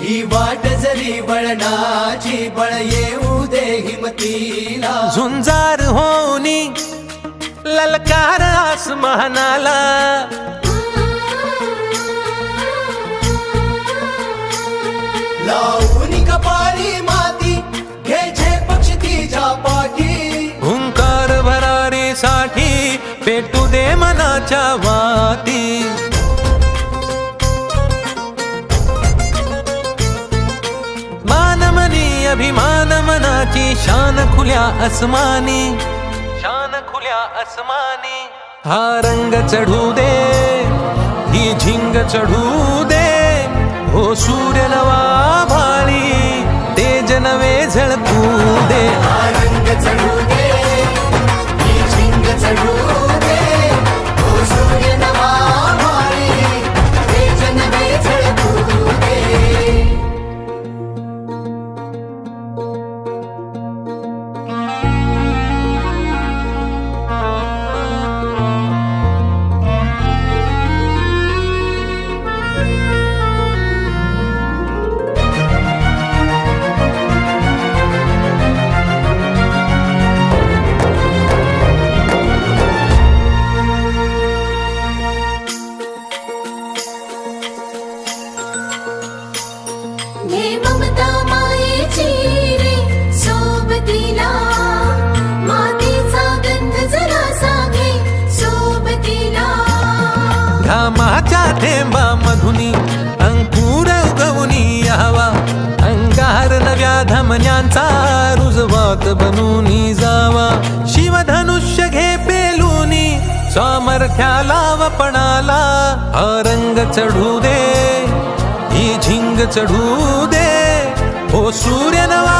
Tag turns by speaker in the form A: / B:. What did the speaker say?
A: ही वाट जरी वळणाची बळ येऊ दे हिमतीला
B: झुंजार होनी ललकार आसमानाला
A: लावून कपाळी माती घे पक्ष तिच्या पाठी
B: हुंकार भरारीसाठी पेटू दे मनाच्या वाती मानमनी अभिमान मनाची शान खुल्या आसमानी शान खुल्या आसमानी हा रंग चढू दे ही झिंग चढू दे हो सूर्य नवा भाळी तेज नवे झळकू दे
A: हा रंग चढू दे ही झिंग चढू दे ओ सूर्य नवा भाळी तेज नवे झळकू दे
C: घे ममता मायेची रे सोबतीला मातीचा गंध जरासा घे सोबतीला
B: घामाच्या थेंबा मधुनी अंकुर उगवूनी यावा अंगार नव्या धमन्यांचा रुजवात बनूनी जावा शिवधनुष्य घे पेलूनी सामर्थ्याला वपणाला हा रंग चढू दे ही झिंग चढू दे हो सूर्य नवा